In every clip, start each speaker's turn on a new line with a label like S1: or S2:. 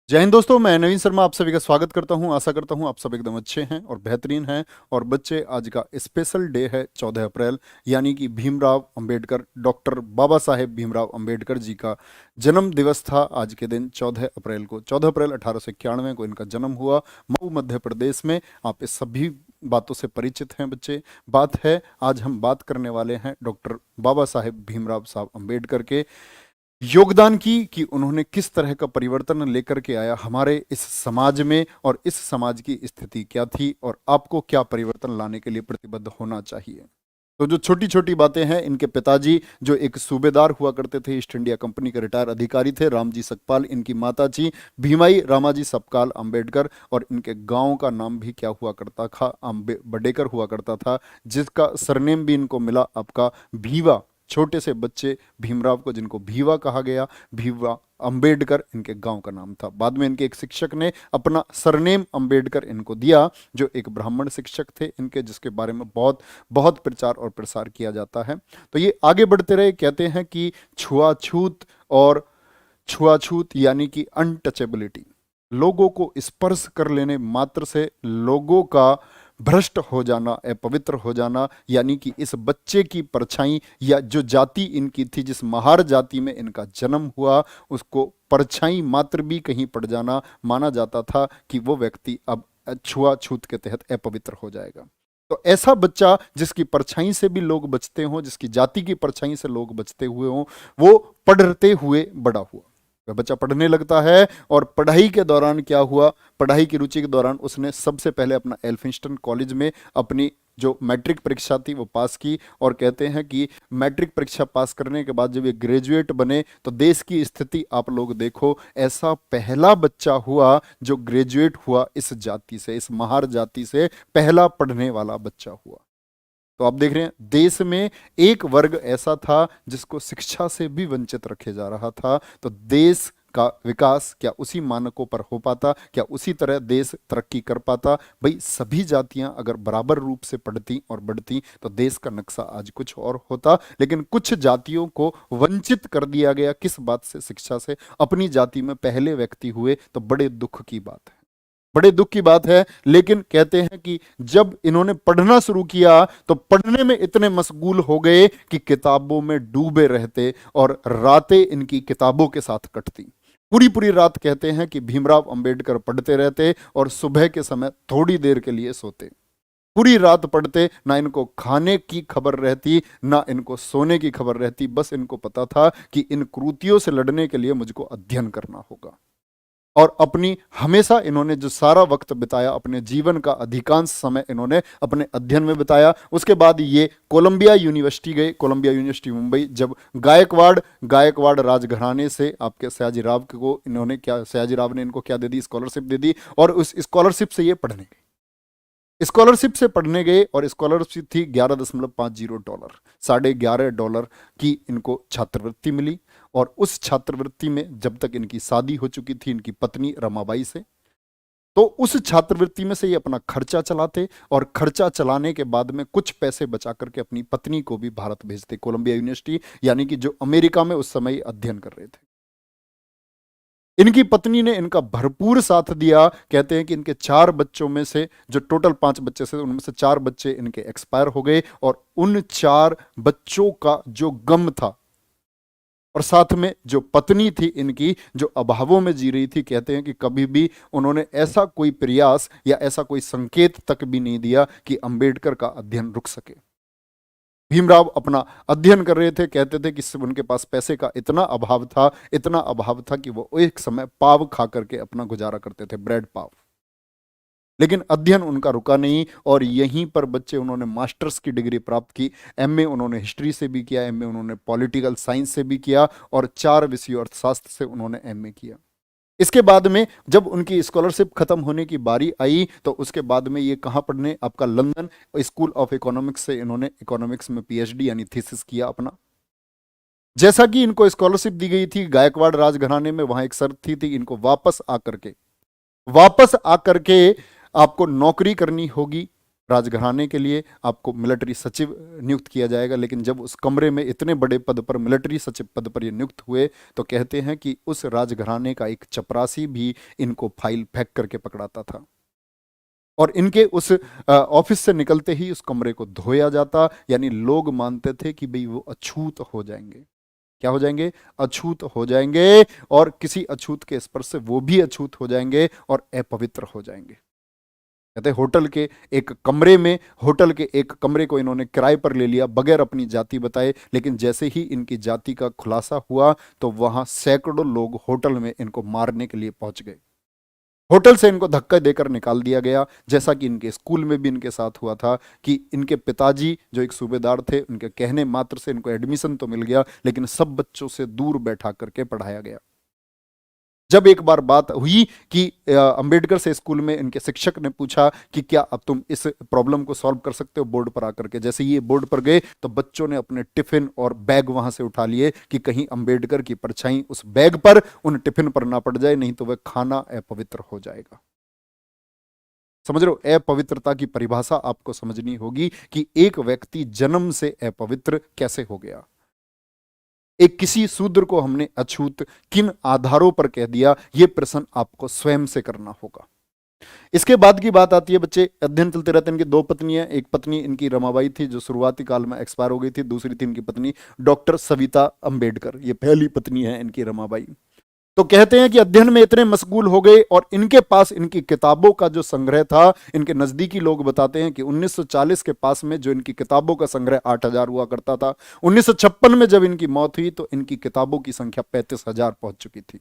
S1: जय हिंद दोस्तों, मैं नवीन शर्मा आप सभी का स्वागत करता हूं। आशा करता हूं आप सब एकदम अच्छे हैं और बेहतरीन हैं। और बच्चे, आज का स्पेशल डे है 14 अप्रैल, यानी कि भीमराव अंबेडकर, डॉक्टर बाबा साहेब भीमराव अंबेडकर जी का जन्म दिवस था। आज के दिन 14 अप्रैल को, 14 अप्रैल 1891 को इनका जन्म हुआ मऊ मध्य प्रदेश में। आप इस सभी बातों से परिचित हैं बच्चे। बात है, आज हम बात करने वाले हैं डॉक्टर बाबा साहेब भीमराव साहब अंबेडकर के योगदान की, कि उन्होंने किस तरह का परिवर्तन लेकर के आया हमारे इस समाज में, और इस समाज की स्थिति क्या थी, और आपको क्या परिवर्तन लाने के लिए प्रतिबद्ध होना चाहिए। तो जो छोटी छोटी बातें हैं, इनके पिताजी जो एक सूबेदार हुआ करते थे, ईस्ट इंडिया कंपनी के रिटायर अधिकारी थे, रामजी सकपाल। इनकी माता जी भीमाई रामाजी सकपाल अंबेडकर, और इनके गांव का नाम भी क्या हुआ करता था, बडेकर हुआ करता था, जिसका सरनेम भी इनको मिला आपका भीवा। छोटे से बच्चे भीमराव को, जिनको भीवा कहा गया, भीवा अंबेडकर इनके गांव का नाम था। बाद में इनके एक शिक्षक ने अपना सरनेम अंबेडकर इनको दिया, जो एक ब्राह्मण शिक्षक थे इनके, जिसके बारे में बहुत बहुत प्रचार और प्रसार किया जाता है। तो ये आगे बढ़ते रहे। कहते हैं कि छुआछूत, और छुआछूत यानी कि अनटचेबिलिटी, लोगों को स्पर्श कर लेने मात्र से लोगों का भ्रष्ट हो जाना, अपवित्र हो जाना, यानी कि इस बच्चे की परछाई, या जो जाति इनकी थी, जिस महार जाति में इनका जन्म हुआ, उसको परछाई मात्र भी कहीं पड़ जाना, माना जाता था कि वो व्यक्ति अब छुआछूत के तहत अपवित्र हो जाएगा। तो ऐसा बच्चा जिसकी परछाई से भी लोग बचते हों, जिसकी जाति की परछाई से लोग बचते हुए हों, वो पढ़ते हुए बड़ा हुआ। वह बच्चा पढ़ने लगता है, और पढ़ाई के दौरान क्या हुआ, पढ़ाई की रुचि के दौरान उसने सबसे पहले अपना एल्फिंस्टन कॉलेज में अपनी जो मैट्रिक परीक्षा थी वो पास की। और कहते हैं कि मैट्रिक परीक्षा पास करने के बाद जब ये ग्रेजुएट बने, तो देश की स्थिति आप लोग देखो, ऐसा पहला बच्चा हुआ जो ग्रेजुएट हुआ इस जाति से, इस महार जाति से, पहला पढ़ने वाला बच्चा हुआ। तो आप देख रहे हैं, देश में एक वर्ग ऐसा था जिसको शिक्षा से भी वंचित रखे जा रहा था। तो देश का विकास क्या उसी मानकों पर हो पाता, क्या उसी तरह देश तरक्की कर पाता? भाई, सभी जातियां अगर बराबर रूप से पढ़ती और बढ़ती तो देश का नक्शा आज कुछ और होता। लेकिन कुछ जातियों को वंचित कर दिया गया, किस बात से? शिक्षा से। अपनी जाति में पहले व्यक्ति हुए, तो बड़े दुख की बात है, बड़े दुख की बात है। लेकिन कहते हैं कि जब इन्होंने पढ़ना शुरू किया, तो पढ़ने में इतने मशगूल हो गए कि किताबों में डूबे रहते, और रातें इनकी किताबों के साथ कटती। पूरी पूरी रात कहते हैं कि भीमराव अंबेडकर पढ़ते रहते, और सुबह के समय थोड़ी देर के लिए सोते। पूरी रात पढ़ते, ना इनको खाने की खबर रहती, ना इनको सोने की खबर रहती। बस इनको पता था कि इन कुरीतियों से लड़ने के लिए मुझको अध्ययन करना होगा। और अपनी हमेशा इन्होंने जो सारा वक्त बिताया, अपने जीवन का अधिकांश समय इन्होंने अपने अध्ययन में बिताया। उसके बाद ये कोलंबिया यूनिवर्सिटी गए, कोलंबिया यूनिवर्सिटी मुंबई। जब गायकवाड़ गायकवाड़ राजघराने से आपके सयाजीराव को इन्होंने क्या, सयाजीराव ने इनको क्या दे दी? स्कॉलरशिप दे दी, और उस स्कॉलरशिप से ये पढ़ने गए। स्कॉलरशिप से पढ़ने गए, और स्कॉलरशिप थी $11.50, $11.5 की इनको छात्रवृत्ति मिली। और उस छात्रवृत्ति में, जब तक इनकी शादी हो चुकी थी इनकी पत्नी रमाबाई से, तो उस छात्रवृत्ति में से ये अपना खर्चा चलाते, और खर्चा चलाने के बाद में कुछ पैसे बचा करके अपनी पत्नी को भी भारत भेजते, कोलंबिया यूनिवर्सिटी, यानी कि जो अमेरिका में उस समय अध्ययन कर रहे थे। इनकी पत्नी ने इनका भरपूर साथ दिया। कहते हैं कि इनके 4 बच्चों में से, जो टोटल 5 बच्चे थे, उनमें से 4 बच्चे इनके एक्सपायर हो गए, और उन 4 बच्चों का जो गम था, और साथ में जो पत्नी थी इनकी, जो अभावों में जी रही थी, कहते हैं कि कभी भी उन्होंने ऐसा कोई प्रयास या ऐसा कोई संकेत तक भी नहीं दिया कि अंबेडकर का अध्ययन रुक सके। भीमराव अपना अध्ययन कर रहे थे। कहते थे कि उनके पास पैसे का इतना अभाव था, इतना अभाव था, कि वो एक समय पाव खा करके अपना गुजारा करते थे, ब्रेड पाव। लेकिन अध्ययन उनका रुका नहीं, और यहीं पर बच्चे उन्होंने मास्टर्स की डिग्री प्राप्त की। एमए उन्होंने हिस्ट्री से भी किया, एमए उन्होंने पॉलिटिकल साइंस से भी किया, और 4 विषयों अर्थशास्त्र से उन्होंने एमए किया। इसके बाद में जब उनकी स्कॉलरशिप खत्म होने की बारी आई, तो उसके बाद में ये कहाँ पढ़ने, आपका लंदन स्कूल ऑफ इकोनॉमिक्स से इन्होंने इकोनॉमिक्स में पीएचडी यानी थीसिस किया अपना। जैसा कि इनको स्कॉलरशिप दी गई थी गायकवाड़ राजघराने में, वहां एक शर्त थी इनको वापस आकर के आपको नौकरी करनी होगी राजघराने के लिए आपको मिलिट्री सचिव नियुक्त किया जाएगा, लेकिन जब उस कमरे में इतने बड़े पद पर, मिलिट्री सचिव पद पर ये नियुक्त हुए, तो कहते हैं कि उस राजघराने का एक चपरासी भी इनको फाइल फेंक करके पकड़ाता था, और इनके उस ऑफिस से निकलते ही उस कमरे को धोया जाता। यानी लोग मानते थे कि भाई वो अछूत हो जाएंगे। क्या हो जाएंगे? अछूत हो जाएंगे, और किसी अछूत के स्पर्श से वो भी अछूत हो जाएंगे और अपवित्र हो जाएंगे। कहते होटल के एक कमरे में, होटल के एक कमरे को इन्होंने किराए पर ले लिया बगैर अपनी जाति बताए, लेकिन जैसे ही इनकी जाति का खुलासा हुआ तो वहां सैकड़ों लोग होटल में इनको मारने के लिए पहुंच गए। होटल से इनको धक्का देकर निकाल दिया गया, जैसा कि इनके स्कूल में भी इनके साथ हुआ था कि इनके पिताजी जो एक सूबेदार थे, उनके कहने मात्र से इनको एडमिशन तो मिल गया, लेकिन सब बच्चों से दूर बैठा करके पढ़ाया गया। जब एक बार बात हुई कि अंबेडकर से स्कूल में इनके शिक्षक ने पूछा कि क्या अब तुम इस प्रॉब्लम को सॉल्व कर सकते हो बोर्ड पर आकर के, जैसे ये बोर्ड पर गए तो बच्चों ने अपने टिफिन और बैग वहां से उठा लिए कि कहीं अंबेडकर की परछाई उस बैग पर, उन टिफिन पर ना पड़ जाए, नहीं तो वह खाना अपवित्र हो जाएगा। समझ रहे हो? अपवित्रता की परिभाषा आपको समझनी होगी कि एक व्यक्ति जन्म से अपवित्र कैसे हो गया। एक किसी शूद्र को हमने अछूत किन आधारों पर कह दिया, यह प्रश्न आपको स्वयं से करना होगा। इसके बाद की बात आती है बच्चे, अध्ययन चलते रहते हैं। इनकी दो पत्नियां, एक पत्नी इनकी रमाबाई थी जो शुरुआती काल में एक्सपायर हो गई थी, दूसरी थी इनकी पत्नी डॉक्टर सविता अंबेडकर, ये पहली पत्नी है इनकी रमाबाई। तो कहते हैं कि अध्ययन में इतने मशगूल हो गए और इनके पास इनकी किताबों का जो संग्रह था, इनके नजदीकी लोग बताते हैं कि 1940 के पास में जो इनकी किताबों का संग्रह 8000 हुआ करता था, 1956 में जब इनकी मौत हुई तो इनकी किताबों की संख्या 35,000 पहुंच चुकी थी।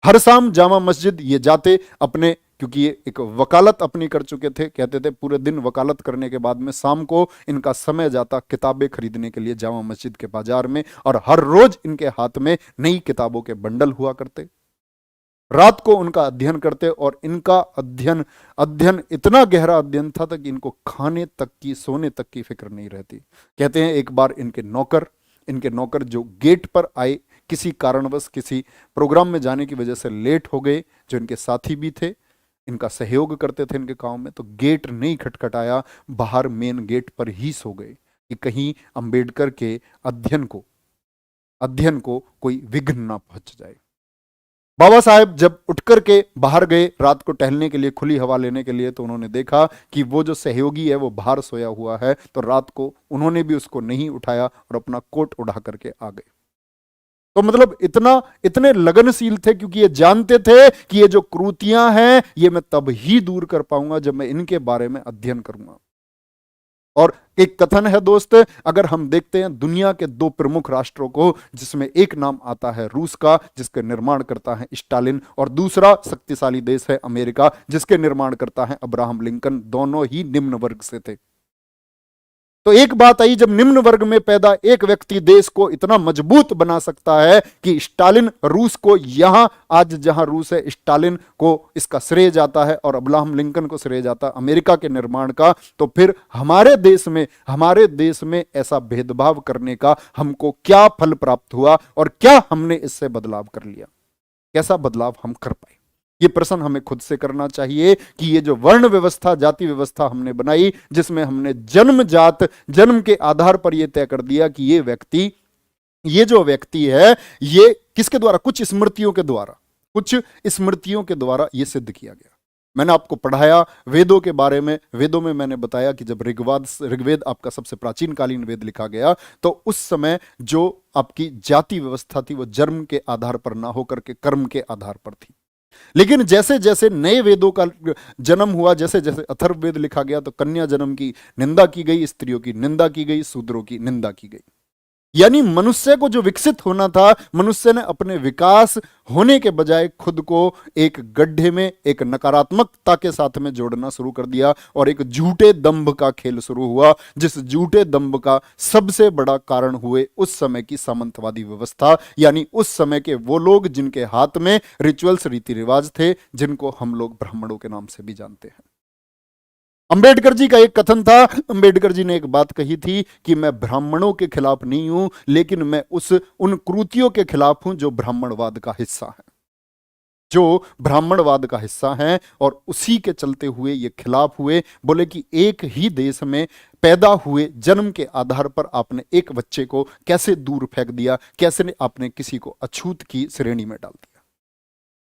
S1: हर शाम जामा मस्जिद ये जाते अपने, क्योंकि ये एक वकालत अपनी कर चुके थे, कहते थे पूरे दिन वकालत करने के बाद में शाम को इनका समय जाता किताबें खरीदने के लिए जामा मस्जिद के बाजार में, और हर रोज इनके हाथ में नई किताबों के बंडल हुआ करते। रात को उनका अध्ययन करते, और इनका अध्ययन इतना गहरा अध्ययन था कि इनको खाने तक की, सोने तक की फिक्र नहीं रहती। कहते हैं एक बार इनके नौकर जो गेट पर आए, किसी कारणवश किसी प्रोग्राम में जाने की वजह से लेट हो गए, जो इनके साथी भी थे, इनका सहयोग करते थे इनके काम में, तो गेट नहीं खटखटाया, बाहर मेन गेट पर ही सो गए कि कहीं अंबेडकर के अध्ययन को कोई विघ्न ना पहुंच जाए। बाबा साहेब जब उठ करके बाहर गए रात को टहलने के लिए, खुली हवा लेने के लिए, तो उन्होंने देखा कि वो जो सहयोगी है वो बाहर सोया हुआ है, तो रात को उन्होंने भी उसको नहीं उठाया और अपना कोट उड़ा करके आ गए। तो मतलब इतने लगनशील थे, क्योंकि ये जानते थे कि ये जो क्रूतियां हैं ये मैं तब ही दूर कर पाऊंगा जब मैं इनके बारे में अध्ययन करूंगा। और एक कथन है दोस्त, अगर हम देखते हैं दुनिया के दो प्रमुख राष्ट्रों को, जिसमें एक नाम आता है रूस का जिसके निर्माण करता है स्टालिन, और दूसरा शक्तिशाली देश है अमेरिका जिसके निर्माण करता है अब्राहम लिंकन, दोनों ही निम्न वर्ग से थे। तो एक बात आई, जब निम्न वर्ग में पैदा एक व्यक्ति देश को इतना मजबूत बना सकता है कि स्टालिन रूस को, यहां आज जहां रूस है, स्टालिन को इसका श्रेय जाता है और अब्राहम लिंकन को श्रेय जाता है अमेरिका के निर्माण का, तो फिर हमारे देश में ऐसा भेदभाव करने का हमको क्या फल प्राप्त हुआ और क्या हमने इससे बदलाव कर लिया, कैसा बदलाव हम कर पाए? ये प्रश्न हमें खुद से करना चाहिए कि ये जो वर्ण व्यवस्था, जाति व्यवस्था हमने बनाई, जिसमें हमने जन्म के आधार पर यह तय कर दिया कि ये जो व्यक्ति है, ये किसके द्वारा? कुछ स्मृतियों के द्वारा यह सिद्ध किया गया। मैंने आपको पढ़ाया वेदों के बारे में, वेदों में मैंने बताया कि जब ऋग्वेद आपका सबसे प्राचीन कालीन वेद लिखा गया, तो उस समय जो आपकी जाति व्यवस्था थी वो जन्म के आधार पर ना होकर के कर्म के आधार पर थी। लेकिन जैसे जैसे नए वेदों का जन्म हुआ, जैसे जैसे अथर्ववेद लिखा गया, तो कन्या जन्म की निंदा की गई, स्त्रियों की निंदा की गई, शूद्रों की निंदा की गई। यानी मनुष्य को जो विकसित होना था, मनुष्य ने अपने विकास होने के बजाय खुद को एक गड्ढे में, एक नकारात्मकता के साथ में जोड़ना शुरू कर दिया, और एक झूठे दंभ का खेल शुरू हुआ, जिस झूठे दंभ का सबसे बड़ा कारण हुए उस समय की सामंतवादी व्यवस्था। यानी उस समय के वो लोग जिनके हाथ में रिचुअल्स, रीति रिवाज थे, जिनको हम लोग ब्राह्मणों के नाम से भी जानते हैं। अंबेडकर जी का एक कथन था, अंबेडकर जी ने एक बात कही थी कि मैं ब्राह्मणों के खिलाफ नहीं हूं, लेकिन मैं उन कृतियों के खिलाफ हूं जो ब्राह्मणवाद का हिस्सा है। जो ब्राह्मणवाद का हिस्सा हैं, और उसी के चलते हुए ये खिलाफ हुए। बोले कि एक ही देश में पैदा हुए जन्म के आधार पर आपने एक बच्चे को कैसे दूर फेंक दिया, कैसे आपने किसी को अछूत की श्रेणी में डाल दिया।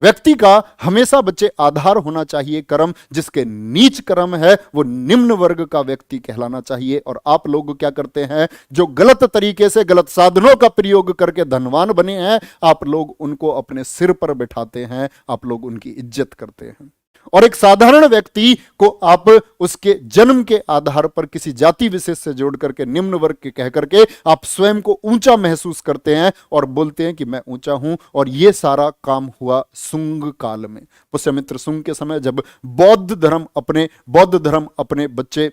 S1: व्यक्ति का हमेशा बच्चे आधार होना चाहिए कर्म, जिसके नीच कर्म है वो निम्न वर्ग का व्यक्ति कहलाना चाहिए। और आप लोग क्या करते हैं, जो गलत तरीके से गलत साधनों का प्रयोग करके धनवान बने हैं, आप लोग उनको अपने सिर पर बिठाते हैं, आप लोग उनकी इज्जत करते हैं। और एक साधारण व्यक्ति को आप उसके जन्म के आधार पर किसी जाति विशेष से जोड़ करके निम्न वर्ग के कह करके आप स्वयं को ऊंचा महसूस करते हैं और बोलते हैं कि मैं ऊंचा हूं। और यह सारा काम हुआ सुंग काल में, पुष्यमित्र सुंग के समय, जब बौद्ध धर्म अपने बच्चे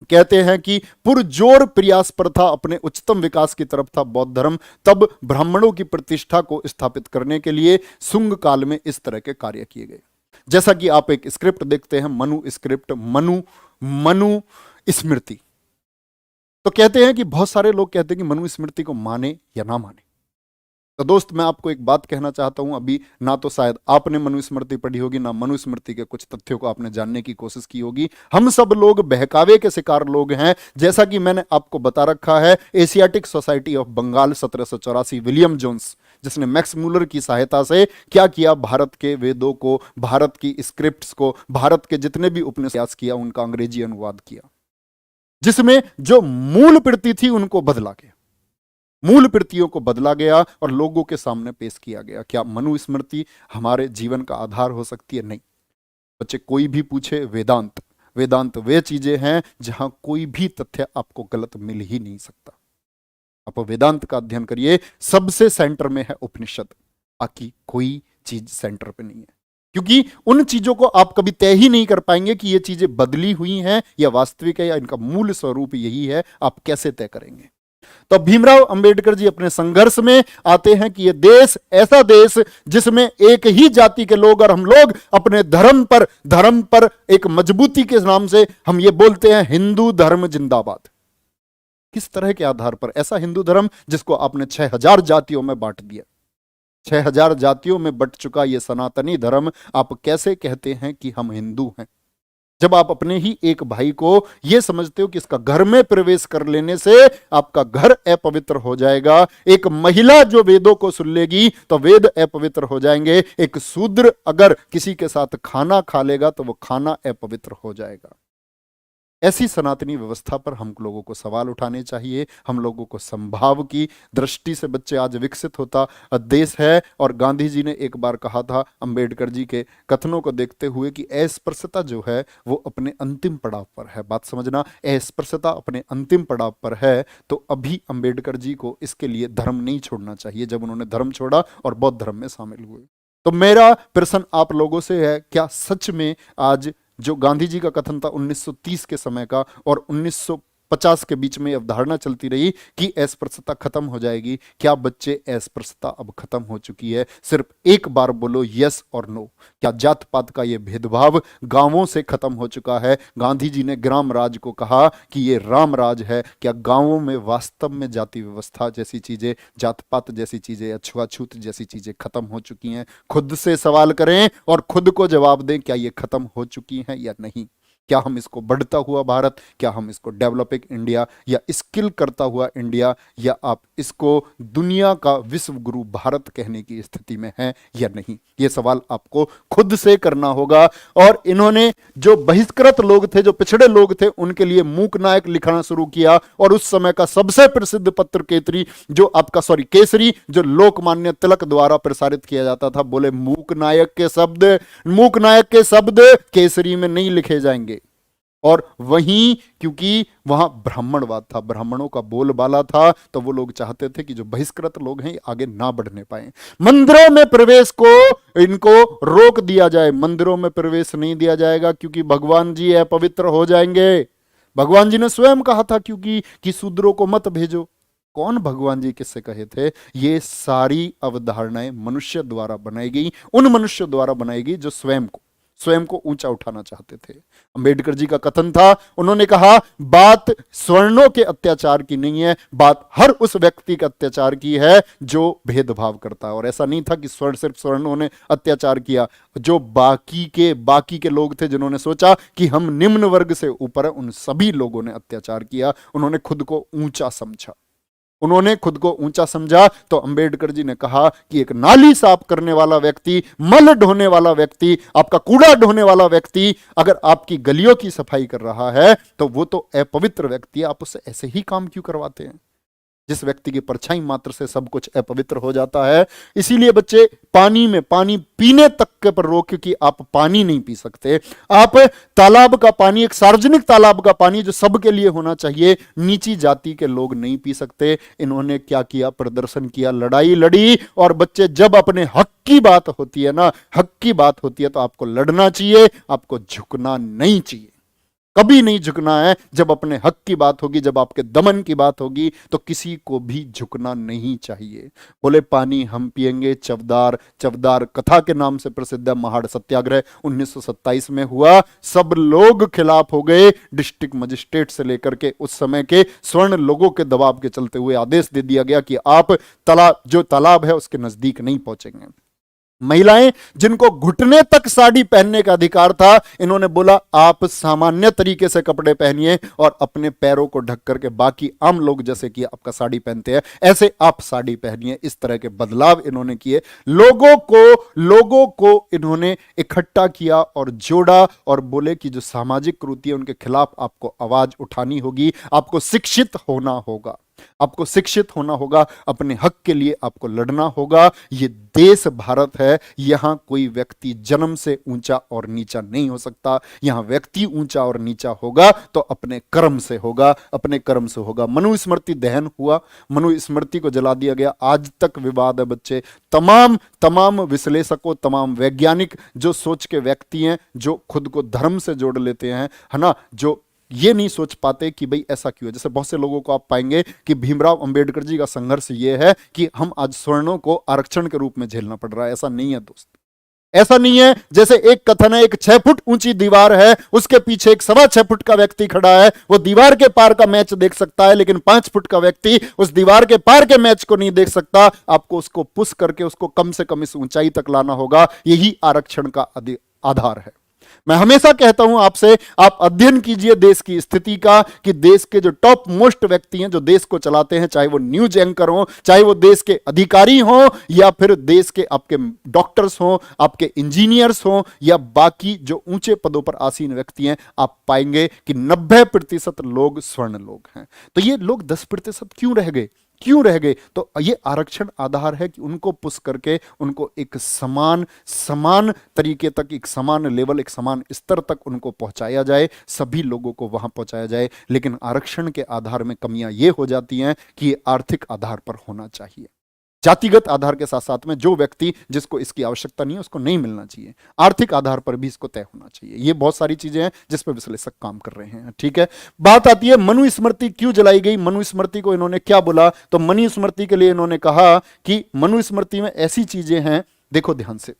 S1: कहते हैं कि पुरजोर प्रयास पर था, अपने उच्चतम विकास की तरफ था बौद्ध धर्म, तब ब्राह्मणों की प्रतिष्ठा को स्थापित करने के लिए सुंग काल में इस तरह के कार्य किए गए। जैसा कि आप एक स्क्रिप्ट देखते हैं, मनु स्क्रिप्ट, मनु स्मृति। तो कहते हैं कि बहुत सारे लोग कहते हैं कि मनु स्मृति को माने या ना माने। तो दोस्त, मैं आपको एक बात कहना चाहता हूं, अभी ना तो शायद आपने मनुस्मृति पढ़ी होगी, ना मनुस्मृति के कुछ तथ्यों को आपने जानने की कोशिश की होगी। हम सब लोग बहकावे के शिकार लोग हैं। जैसा कि मैंने आपको बता रखा है, Asiatic Society of Bengal 1784, William Jones, जिसने मैक्स मूलर की सहायता से क्या किया, भारत के वेदों को, भारत की स्क्रिप्ट्स को, भारत के जितने भी उपन्यास किया, उनका अंग्रेजी अनुवाद किया, जिसमें जो मूल प्रति थी उनको बदला गया, मूल प्रतियों को बदला गया और लोगों के सामने पेश किया गया। क्या मनुस्मृति हमारे जीवन का आधार हो सकती है? नहीं बच्चे, कोई भी पूछे, वेदांत वे चीजें हैं जहां कोई भी तथ्य आपको गलत मिल ही नहीं सकता। आप वेदांत का अध्ययन करिए, सबसे सेंटर में है उपनिषद, बाकी कोई चीज सेंटर पे नहीं है, क्योंकि उन चीजों को आप कभी तय ही नहीं कर पाएंगे कि ये चीजें बदली हुई हैं या वास्तविक है, या इनका मूल स्वरूप यही है। आप कैसे तय करेंगे? तो भीमराव अंबेडकर जी अपने संघर्ष में आते हैं कि यह देश ऐसा देश जिसमें एक ही जाति के लोग, और हम लोग अपने धर्म पर एक मजबूती के नाम से हम ये बोलते हैं, हिंदू धर्म जिंदाबाद। किस तरह के आधार पर? ऐसा हिंदू धर्म जिसको आपने 6000 जातियों में बांट दिया, 6000 जातियों में बट चुका यह सनातनी धर्म, आप कैसे कहते हैं कि हम हिंदू हैं? जब आप अपने ही एक भाई को यह समझते हो कि इसका घर में प्रवेश कर लेने से आपका घर अपवित्र हो जाएगा, एक महिला जो वेदों को सुन लेगी तो वेद अपवित्र हो जाएंगे, एक शूद्र अगर किसी के साथ खाना खा लेगा तो वो खाना अपवित्र हो जाएगा। ऐसी सनातनी व्यवस्था पर हम लोगों को सवाल उठाने चाहिए। हम लोगों को संभाव की दृष्टि से बच्चे आज विकसित होता देश है। और गांधी जी ने एक बार कहा था अंबेडकर जी के कथनों को देखते हुए कि अस्पृश्यता जो है वो अपने अंतिम पड़ाव पर है। बात समझना, अस्पृश्यता अपने अंतिम पड़ाव पर है। तो अभी अंबेडकर जी को इसके लिए धर्म नहीं छोड़ना चाहिए, जब उन्होंने धर्म छोड़ा और बौद्ध धर्म में शामिल हुए। तो मेरा प्रश्न आप लोगों से है, क्या सच में आज जो गांधी जी का कथन था 1930 के समय का और 1950 के बीच में अवधारणा चलती रही कि अस्पृश्यता खत्म हो जाएगी, क्या बच्चे अस्पृश्यता अब खत्म हो चुकी है? सिर्फ एक बार बोलो यस और नो। क्या जात पात का ये भेदभाव गांवों से खत्म हो चुका है? गांधी जी ने ग्राम राज को कहा कि ये राम राज है। क्या गांवों में वास्तव में जाति व्यवस्था जैसी चीजें, जात पात जैसी चीजें, छुआछूत जैसी चीजें खत्म हो चुकी हैं? खुद से सवाल करें और खुद को जवाब दें, क्या ये खत्म हो चुकी हैं या नहीं? क्या हम इसको बढ़ता हुआ भारत, क्या हम इसको डेवलपिंग इंडिया या स्किल करता हुआ इंडिया, या आप इसको दुनिया का विश्व गुरु भारत कहने की स्थिति में है या नहीं? ये सवाल आपको खुद से करना होगा। और इन्होंने जो बहिष्कृत लोग थे, जो पिछड़े लोग थे, उनके लिए मूक नायक लिखना शुरू किया। और उस समय का सबसे प्रसिद्ध पत्र केसरी, जो लोकमान्य तिलक द्वारा प्रसारित किया जाता था, बोले मूक नायक के शब्द केसरी में नहीं लिखे जाएंगे। और वहीं क्योंकि वहां ब्राह्मणवाद था, ब्राह्मणों का बोलबाला था, तो वो लोग चाहते थे कि जो बहिष्कृत लोग हैं आगे ना बढ़ने पाए। मंदिरों में प्रवेश को इनको रोक दिया जाए। मंदिरों में प्रवेश नहीं दिया जाएगा क्योंकि भगवान जी अपवित्र हो जाएंगे। भगवान जी ने स्वयं कहा था क्योंकि कि शूद्रों को मत भेजो। कौन भगवान जी किससे कहे थे? ये सारी अवधारणाएं मनुष्य द्वारा बनाई गई, उन मनुष्य द्वारा बनाई गई जो स्वयं को स्वयं को ऊंचा उठाना चाहते थे। अंबेडकर जी का कथन था, उन्होंने कहा बात सवर्णों के अत्याचार की नहीं है, बात हर उस व्यक्ति का अत्याचार की है जो भेदभाव करता है। और ऐसा नहीं था कि सिर्फ सवर्णों ने अत्याचार किया, जो बाकी के लोग थे जिन्होंने सोचा कि हम निम्न वर्ग से ऊपर है, उन सभी लोगों ने अत्याचार किया। उन्होंने खुद को ऊंचा समझा, उन्होंने खुद को ऊंचा समझा। तो अंबेडकर जी ने कहा कि एक नाली साफ करने वाला व्यक्ति, मल ढोने वाला व्यक्ति, आपका कूड़ा ढोने वाला व्यक्ति अगर आपकी गलियों की सफाई कर रहा है तो वो तो अपवित्र व्यक्ति है, आप उससे ऐसे ही काम क्यों करवाते हैं? जिस व्यक्ति की परछाई मात्र से सब कुछ अपवित्र हो जाता है। इसीलिए बच्चे, पानी पीने तक के पर रोक, क्योंकि आप पानी नहीं पी सकते। आप तालाब का पानी, एक सार्वजनिक तालाब का पानी जो सबके लिए होना चाहिए, नीची जाति के लोग नहीं पी सकते। इन्होंने क्या किया? प्रदर्शन किया, लड़ाई लड़ी। और बच्चे, जब अपने हक की बात होती है ना, हक की बात होती है तो आपको लड़ना चाहिए, आपको झुकना नहीं चाहिए। कभी नहीं झुकना है। जब अपने हक की बात होगी, जब आपके दमन की बात होगी तो किसी को भी झुकना नहीं चाहिए। बोले पानी हम पिएंगे, चवदार कथा के नाम से प्रसिद्ध है। महाड़ सत्याग्रह 1927 में हुआ, सब लोग खिलाफ हो गए। डिस्ट्रिक्ट मजिस्ट्रेट से लेकर के उस समय के स्वर्ण लोगों के दबाव के चलते हुए आदेश दे दिया गया कि आप तालाब है उसके नजदीक नहीं पहुंचेंगे। महिलाएं जिनको घुटने तक साड़ी पहनने का अधिकार था, इन्होंने बोला आप सामान्य तरीके से कपड़े पहनिए और अपने पैरों को ढक करके, बाकी आम लोग जैसे कि आपका साड़ी पहनते हैं ऐसे आप साड़ी पहनिए। इस तरह के बदलाव इन्होंने किए। लोगों को इन्होंने इकट्ठा किया और जोड़ा और बोले कि जो सामाजिक कुरीति है उनके खिलाफ आपको आवाज उठानी होगी, आपको शिक्षित होना होगा, आपको शिक्षित होना होगा, अपने हक के लिए आपको लड़ना होगा। ये देश भारत है, यहां कोई व्यक्ति जन्म से ऊंचा और नीचा नहीं हो सकता। यहां व्यक्ति ऊंचा और नीचा होगा तो अपने कर्म से होगा, अपने कर्म से होगा। मनुस्मृति दहन हुआ, मनुस्मृति को जला दिया गया। आज तक विवाद है बच्चे। तमाम विश्लेषकों, तमाम वैज्ञानिक जो सोच के व्यक्ति हैं, जो खुद को धर्म से जोड़ लेते हैं, है ना, जो ये नहीं सोच पाते कि भाई ऐसा क्यों है। जैसे बहुत से लोगों को आप पाएंगे कि भीमराव अंबेडकर जी का संघर्ष ये है कि हम आज स्वर्णों को आरक्षण के रूप में झेलना पड़ रहा है। ऐसा नहीं है दोस्त, ऐसा नहीं है। जैसे एक कथन है, एक 6 फुट ऊंची दीवार है, उसके पीछे एक 6.25 फुट का व्यक्ति खड़ा है, वो दीवार के पार का मैच देख सकता है, लेकिन 5 फुट का व्यक्ति उस दीवार के पार के मैच को नहीं देख सकता। आपको उसको पुश करके उसको कम से कम इस ऊंचाई तक लाना होगा। यही आरक्षण का आधार है। मैं हमेशा कहता हूं आपसे, आप अध्ययन कीजिए देश की स्थिति का, कि देश के जो टॉप मोस्ट व्यक्ति हैं जो देश को चलाते हैं, चाहे वो न्यूज एंकर हो, चाहे वो देश के अधिकारी हो, या फिर देश के आपके डॉक्टर्स हो, आपके इंजीनियर्स हो, या बाकी जो ऊंचे पदों पर आसीन व्यक्ति हैं, आप पाएंगे कि 90% लोग स्वर्ण लोग हैं। तो ये लोग 10% क्यों रह गए? तो ये आरक्षण आधार है कि उनको पुश करके उनको एक समान तरीके तक, एक समान लेवल, एक समान स्तर तक उनको पहुंचाया जाए, सभी लोगों को वहां पहुंचाया जाए। लेकिन आरक्षण के आधार में कमियां ये हो जाती हैं कि ये आर्थिक आधार पर होना चाहिए। जातिगत आधार के साथ साथ में जो व्यक्ति जिसको इसकी आवश्यकता नहीं है उसको नहीं मिलना चाहिए, आर्थिक आधार पर भी इसको तय होना चाहिए। ये बहुत सारी चीजें हैं जिस पर विश्लेषक काम कर रहे हैं। ठीक है, बात आती है मनुस्मृति क्यों जलाई गई। मनुस्मृति को इन्होंने क्या बोला? तो मनुस्मृति के लिए इन्होंने कहा कि मनुस्मृति में ऐसी चीजें हैं, देखो ध्यान से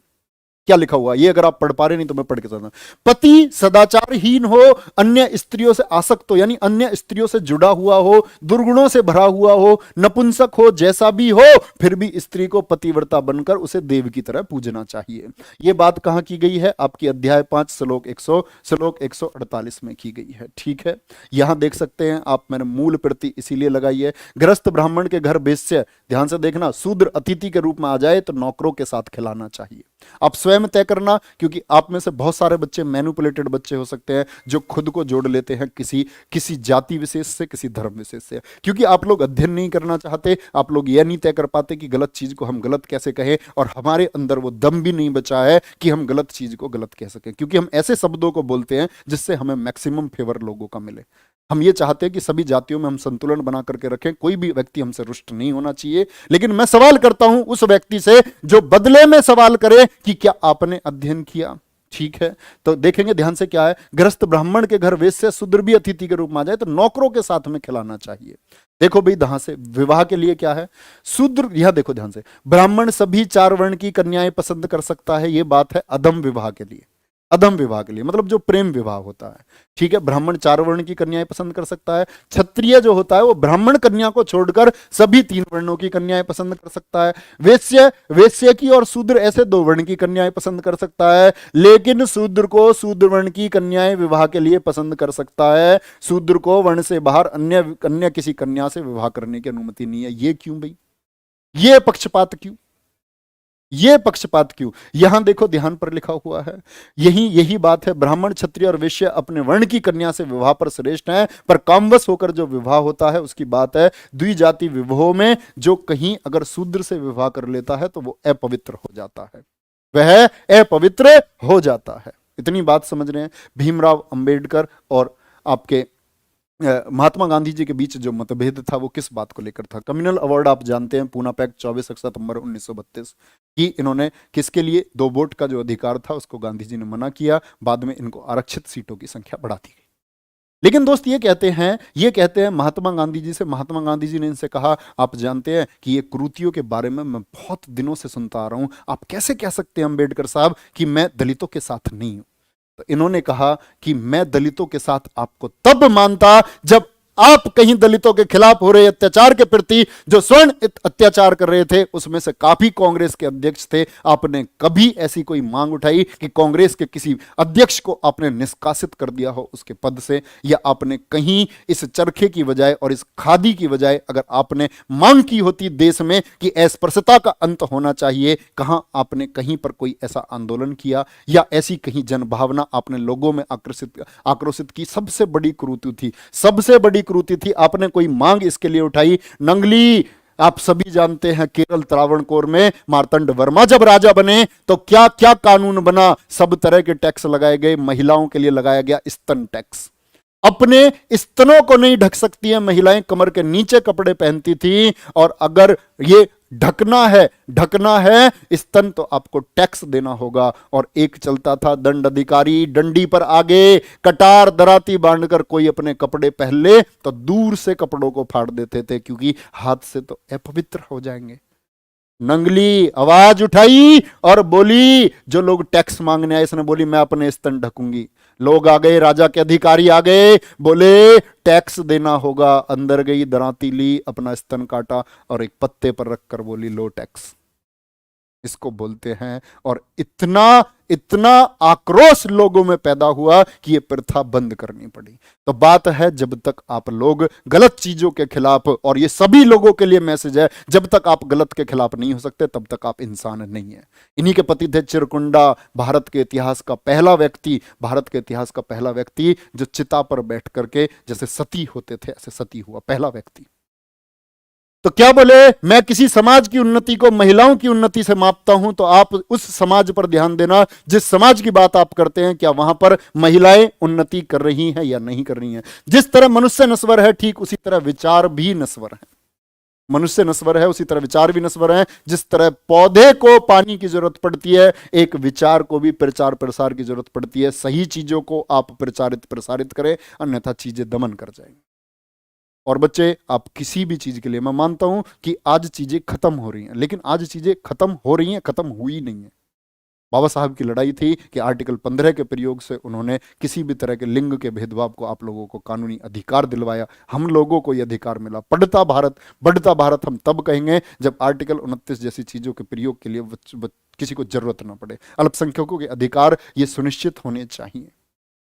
S1: क्या लिखा हुआ, ये अगर आप पढ़ पा रहे नहीं तो मैं पढ़ के बताता हूं। पति सदाचारहीन हो, अन्य स्त्रियों से आसक्त हो, यानी अन्य स्त्रियों से जुड़ा हुआ हो, दुर्गुणों से भरा हुआ हो, नपुंसक हो, जैसा भी हो, फिर भी स्त्री को पतिव्रता बनकर उसे देव की तरह पूजना चाहिए। यह बात कहां की गई है? आपकी अध्याय 5 श्लोक 148 में की गई है। ठीक है, यहां देख सकते हैं आप, मैंने मूल प्रति इसीलिए लगाई है। गृहस्थ ब्राह्मण के घर वेश्य, ध्यान से देखना, शूद्र अतिथि के रूप में आ जाए तो नौकरों के साथ खिलाना चाहिए। आप स्वयं तय करना, क्योंकि आप में से बहुत सारे बच्चे मैनिपुलेटेड बच्चे हो सकते हैं जो खुद को जोड़ लेते हैं किसी जाति विशेष से, किसी धर्म विशेष से, क्योंकि आप लोग अध्ययन नहीं करना चाहते। आप लोग यह नहीं तय कर पाते कि गलत चीज को हम गलत कैसे कहें, और हमारे अंदर वो दम भी नहीं बचा है कि हम गलत चीज को गलत कह सकें, क्योंकि हम ऐसे शब्दों को बोलते हैं जिससे हमें मैक्सिमम फेवर लोगों का मिले। हम ये चाहते हैं कि सभी जातियों में हम संतुलन बना करके रखें, कोई भी व्यक्ति हमसे रुष्ट नहीं होना चाहिए। लेकिन मैं सवाल करता हूं उस व्यक्ति से जो बदले में सवाल करे कि क्या आपने अध्ययन किया। ठीक है, तो देखेंगे ध्यान से क्या है। गृहस्थ ब्राह्मण के घर वेश्य शूद्र भी अतिथि के रूप में आ जाए तो नौकरों के साथ में खिलाना चाहिए। देखो भाई, ध्यान से, विवाह के लिए क्या है? शूद्र, यह देखो ध्यान से, ब्राह्मण सभी 4 वर्ण की कन्याएं पसंद कर सकता है, यह बात है अधम विवाह के लिए। अधम विवाह के लिए, मतलब जो प्रेम विवाह होता है, ठीक है। ब्राह्मण 4 वर्ण की कन्याएं पसंद कर सकता है। क्षत्रिय जो होता है वो ब्राह्मण कन्या को छोड़कर सभी 3 वर्णों की कन्याएं पसंद कर सकता है। वेश्य, वेश्य की और शूद्र ऐसे 2 वर्ण की कन्याएं पसंद कर सकता है। लेकिन शूद्र को शूद्र वर्ण की कन्याएं विवाह के लिए पसंद कर सकता है। शूद्र को वर्ण से बाहर अन्य किसी कन्या से विवाह करने की अनुमति नहीं है। ये क्यों भाई? ये पक्षपात क्यों? ये पक्षपात क्यों? यहां देखो ध्यान पर लिखा हुआ है, यही बात है। ब्राह्मण, क्षत्रिय और वैश्य अपने वर्ण की कन्या से विवाह पर श्रेष्ठ हैं, पर कामवश होकर जो विवाह होता है उसकी बात है। द्विजाति विवाहों में जो कहीं अगर शूद्र से विवाह कर लेता है तो वो अपवित्र हो जाता है, वह अपवित्र हो जाता है। इतनी बात समझ रहे हैं? भीमराव अंबेडकर और आपके महात्मा गांधी जी के बीच जो मतभेद था वो किस बात को लेकर था? कम्युनल अवार्ड आप जानते हैं, पूना पैक्ट 24 सितंबर 1932 कि इन्होंने किसके लिए 2 वोट का जो अधिकार था उसको गांधी जी ने मना किया। बाद में इनको आरक्षित सीटों की संख्या बढ़ा दी गई। लेकिन दोस्त ये कहते हैं महात्मा गांधी जी से, महात्मा गांधी जी ने इनसे कहा, आप जानते हैं कि ये कुरीतियों के बारे में मैं बहुत दिनों से सुनता आ रहा हूं, आप कैसे कह सकते हैं अम्बेडकर साहब कि मैं दलितों के साथ नहीं हूं? तो इन्होंने कहा कि मैं दलितों के साथ आपको तब मानता जब आप कहीं दलितों के खिलाफ हो रहे अत्याचार के प्रति जो स्वर्ण अत्याचार कर रहे थे उसमें से काफी कांग्रेस के अध्यक्ष थे। आपने कभी ऐसी कोई मांग उठाई कि कांग्रेस के किसी अध्यक्ष को आपने निष्कासित कर दिया हो उसके पद से? या आपने कहीं इस चरखे की बजाय और इस खादी की बजाय अगर आपने मांग की होती देश में कि अस्पृश्यता का अंत होना चाहिए, कहां आपने कहीं पर कोई ऐसा आंदोलन किया या ऐसी कहीं जनभावना आपने लोगों में आक्रोशित की? सबसे बड़ी कुरीति थी, सबसे बड़ी कुरीति थी, आपने कोई मांग इसके लिए उठाई? नंगली, आप सभी जानते हैं केरल त्रावणकोर में मार्तंड वर्मा जब राजा बने तो क्या क्या कानून बना, सब तरह के टैक्स लगाए गए। महिलाओं के लिए लगाया गया स्तन टैक्स। अपने स्तनों को नहीं ढक सकती हैं महिलाएं, कमर के नीचे कपड़े पहनती थी, और अगर ये ढकना है स्तन तो आपको टैक्स देना होगा। और एक चलता था दंड अधिकारी, डंडी पर आगे कटार दराती बांधकर कोई अपने कपड़े पहन ले तो दूर से कपड़ों को फाड़ देते थे, क्योंकि हाथ से तो अपवित्र हो जाएंगे। नंगली आवाज उठाई और बोली, जो लोग टैक्स मांगने आए, इसने बोली मैं अपने स्तन ढकूंगी। लोग आ गए, राजा के अधिकारी आ गए, बोले टैक्स देना होगा। अंदर गई, दराती ली, अपना स्तन काटा और एक पत्ते पर रखकर बोली लो टैक्स। इसको बोलते हैं। और इतना आक्रोश लोगों में पैदा हुआ कि ये प्रथा बंद करनी पड़ी। तो बात है, जब तक आप लोग गलत चीजों के खिलाफ, और ये सभी लोगों के लिए मैसेज है, जब तक आप गलत के खिलाफ नहीं हो सकते तब तक आप इंसान नहीं है। इन्हीं के पति थे चिरकुंडा, भारत के इतिहास का पहला व्यक्ति जो चिता पर बैठ करके जैसे सती होते थे ऐसे सती हुआ, पहला व्यक्ति। तो क्या बोले, मैं किसी समाज की उन्नति को महिलाओं की उन्नति से मापता हूं, तो आप उस समाज पर ध्यान देना जिस समाज की बात आप करते हैं, क्या वहां पर महिलाएं उन्नति कर रही हैं या नहीं कर रही हैं। जिस तरह मनुष्य नश्वर है, ठीक उसी तरह विचार भी नश्वर है। मनुष्य नश्वर है, उसी तरह विचार भी नश्वर है। जिस तरह पौधे को पानी की जरूरत पड़ती है, एक विचार को भी प्रचार प्रसार की जरूरत पड़ती है। सही चीजों को आप प्रसारित करें, अन्यथा चीजें दमन कर जाएंगी। और बच्चे, आप किसी भी चीज के लिए, मैं मानता हूं कि आज चीजें खत्म हो रही हैं, लेकिन आज चीजें खत्म हो रही हैं, खत्म हुई नहीं है। बाबा साहब की लड़ाई थी कि आर्टिकल 15 के प्रयोग से उन्होंने किसी भी तरह के लिंग के भेदभाव को आप लोगों को कानूनी अधिकार दिलवाया। हम लोगों को यह अधिकार मिला। बढ़ता भारत हम तब कहेंगे जब आर्टिकल 29 जैसी चीजों के प्रयोग के लिए किसी को जरूरत ना पड़े। अल्पसंख्यकों के अधिकार ये सुनिश्चित होने चाहिए।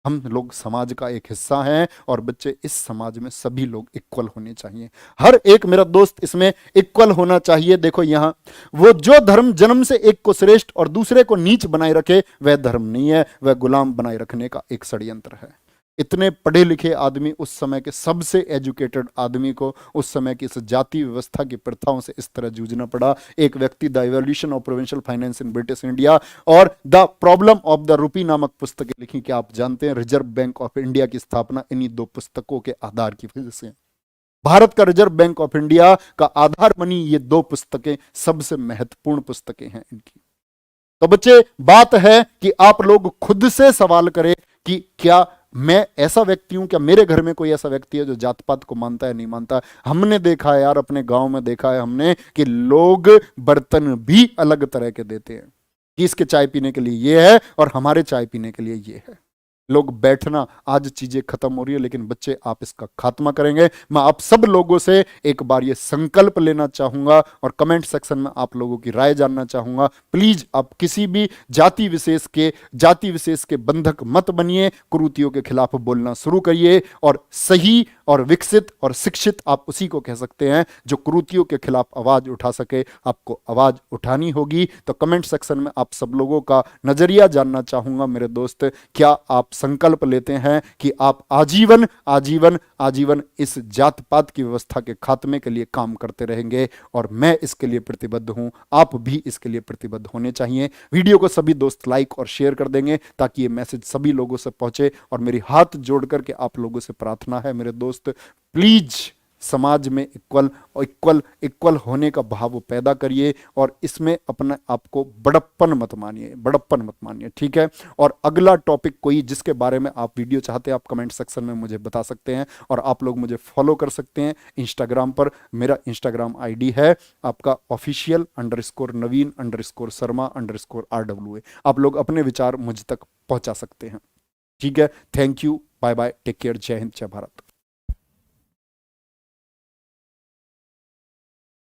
S1: हम लोग समाज का एक हिस्सा हैं, और बच्चे, इस समाज में सभी लोग इक्वल होने चाहिए। हर एक मेरा दोस्त इसमें इक्वल होना चाहिए। देखो यहां, वो जो धर्म जन्म से एक को श्रेष्ठ और दूसरे को नीच बनाए रखे, वह धर्म नहीं है, वह गुलाम बनाए रखने का एक षड्यंत्र है। इतने पढ़े लिखे आदमी, उस समय के सबसे एजुकेटेड आदमी को उस समय की इस जाति व्यवस्था की प्रथाओं से इस तरह जूझना पड़ा। एक व्यक्ति the evolution of provincial finance in British India और the problem of the rupee नामक पुस्तकें लिखी। क्या आप जानते हैं रिजर्व बैंक ऑफ इंडिया की स्थापना इन्हीं 2 पुस्तकों के आधार की वजह से। भारत का रिजर्व बैंक ऑफ इंडिया का आधार बनी ये 2 पुस्तकें, सबसे महत्वपूर्ण पुस्तकें हैं इनकी। तो बच्चे, बात है कि आप लोग खुद से सवाल करें कि क्या मैं ऐसा व्यक्ति हूं, क्या मेरे घर में कोई ऐसा व्यक्ति है जो जात पात को मानता है, नहीं मानता। हमने देखा है यार, अपने गांव में देखा है हमने कि लोग बर्तन भी अलग तरह के देते हैं। कि इसके चाय पीने के लिए ये है और हमारे चाय पीने के लिए ये है। लोग बैठना, आज चीजें खत्म हो रही है, लेकिन बच्चे आप इसका खात्मा करेंगे। मैं आप सब लोगों से एक बार ये संकल्प लेना चाहूंगा और कमेंट सेक्शन में आप लोगों की राय जानना चाहूंगा। प्लीज आप किसी भी जाति विशेष के बंधक मत बनिए, कुरीतियों के खिलाफ बोलना शुरू करिए। और सही और विकसित और शिक्षित आप उसी को कह सकते हैं जो कुरीतियों के खिलाफ आवाज उठा सके। आपको आवाज उठानी होगी। तो कमेंट सेक्शन में आप सब लोगों का नजरिया जानना चाहूंगा मेरे दोस्त। क्या आप संकल्प लेते हैं कि आप आजीवन आजीवन आजीवन इस जात पात की व्यवस्था के खात्मे के लिए काम करते रहेंगे? और मैं इसके लिए प्रतिबद्ध हूं, आप भी इसके लिए प्रतिबद्ध होने चाहिए। वीडियो को सभी दोस्त लाइक और शेयर कर देंगे ताकि ये मैसेज सभी लोगों से पहुंचे। और मेरी हाथ जोड़ करके आप लोगों से प्रार्थना है मेरे दोस्त, प्लीज समाज में इक्वल होने का भाव पैदा करिए और इसमें अपने आप को बड़प्पन मत मानिए, ठीक है। और अगला टॉपिक कोई जिसके बारे में आप वीडियो चाहते हैं, आप कमेंट सेक्शन में मुझे बता सकते हैं। और आप लोग मुझे फॉलो कर सकते हैं इंस्टाग्राम पर। मेरा इंस्टाग्राम आईडी है आपका official_naveen_शर्मा_RWA। आप लोग अपने विचार मुझ तक पहुंचा सकते हैं, ठीक है। Thank you, bye bye, take care, जय हिंद, जय भारत।